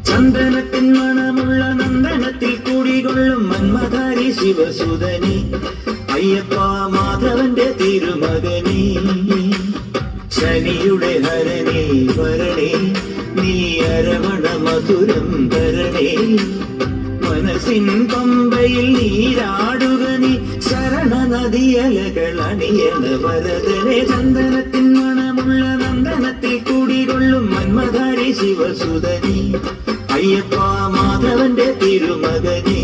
ചന്ദനത്തിൻ മണമുള്ള നന്ദനത്തിൽ കൂടികൊള്ളും മന്മധാരി ശിവസുതനി അയ്യപ്പ മാധവന്റെ തിരുമകനി ശനിയുടെ ഹരണേ വരണേ നീ അരവണ മധുരം തരണേ മനസ്സിൻ പമ്പയിൽ നീരാടുക നീ ശരണ നദിയലകൾ അണിയണ വരദനെ ചന്ദനത്തിൻ മണമുള്ള നന്ദനത്തിൽ കൂടികൊള്ളും മന്മധാരി ശിവസുതനി അയ്യപ്പ മാധവന്റെ തിരുമകനേ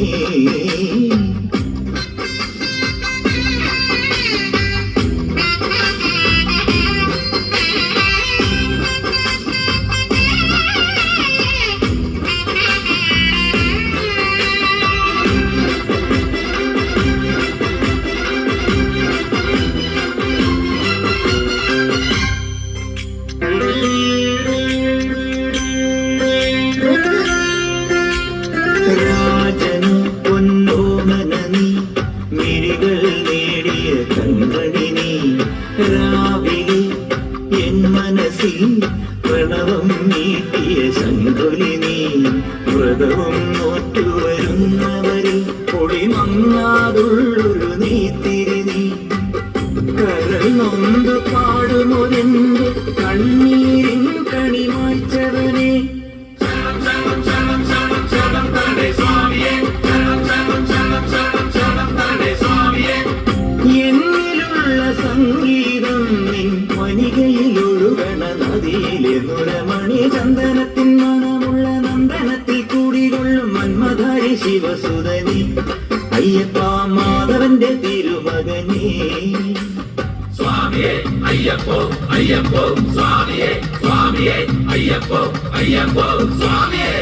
രാജനു പൊന്നോമനനി മിഴികൾ നേടിയ കൺമണി നീ രാവിലെ എൻ മനസ്സിൽ പ്രണവം നീട്ടിയ ശങ്കുലി നീ വ്രതവും നോറ്റുവരുന്നവരിൽ പൊളിമങ്ങാതുള്ളൊരു നീത്തിരി നീ കരൾ നൊന്ത് പാടുമൊരെന്റെ കണ്ണീരിൻ കണിമായ്ച്ചവനെ എന്നിലുള്ള സംഗീതം നിൻ മണികയിലൊഴുകണ നദിയിലെ നുരമണി ചന്ദനത്തിൻ മണമുള്ള നന്ദനത്തിൽ കൂടികൊള്ളും മന്മധാരി ശിവസുതനി അയ്യപ്പ മാധവന്റെ തിരുമകനേ സ്വാമിയേ അയ്യപ്പോ അയ്യപ്പോ സ്വാമിയേ സ്വാമിയേ അയ്യപ്പോ അയ്യപ്പോ സ്വാമിയേ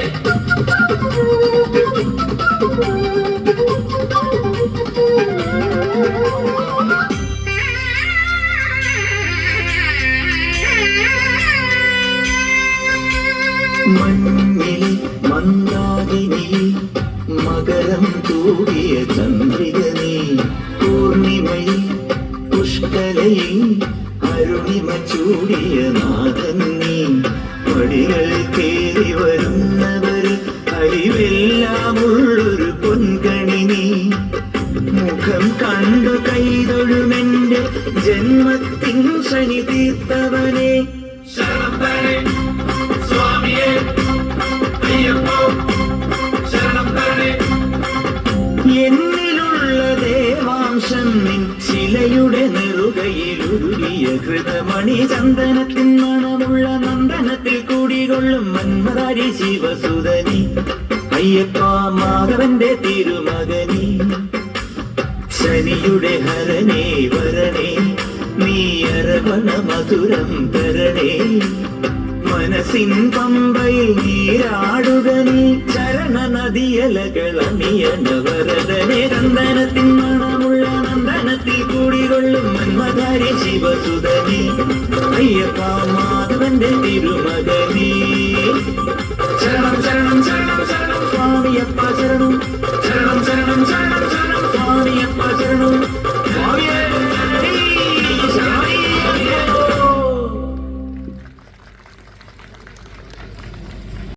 മണ്ണിൽ മന്ദാകിനിയിൽ മകരം തൂകിയ ചന്ദ്രിക നീ പൂർണിമയിൽ പുഷ്കലയിൽ അരുണിമ ചൂടിയ നാഥൻ നീ പടികൾ കേറി വരുന്നവരിൽ അരിവെല്ലാമുള്ളൊരു പൊൻകണി നീ മുഖം കണ്ടു കൈതൊഴുമെന്റെ ജന്മത്തിൻ ശനി തീർത്തവനെ ശരണം തരണേ സ്വാമിയേ അയ്യപ്പോ ശരണം തരണേ എന്നിലുള്ള ദേവാംശം നിൻ ശിലയുടെ നെറുകയിലുരുകിയ ഹൃതമണി ചന്ദനത്തിൻ മണമുള്ള നന്ദനത്തിൽ കൂടികൊള്ളും മന്മധാരി ശിവസുതനി അയ്യപ്പ മാധവന്റെ തിരുമകനി ശനിയുടെ ഹരണേ വരണേ നീ അരവണ മധുരം തരണേ മനസ്സിൻ പമ്പയിൽ നീരാടുക നീ ചരണ നദിയലകൾ അണിയണ വരദനെ ചന്ദനത്തിൻ മണമുള്ള നന്ദനത്തിൽ കൂടികൊള്ളും മന്മധാരി ശിവസുതനി അയ്യപ്പ മാധവന്റെ തിരുമകനേ ശരണം ശരണം ശരണം ശരണം സ്വാമിയപ്പ ശരണം ശരണം ശരണം ശരണം ശരണം സ്വാമിയപ്പ ശരണം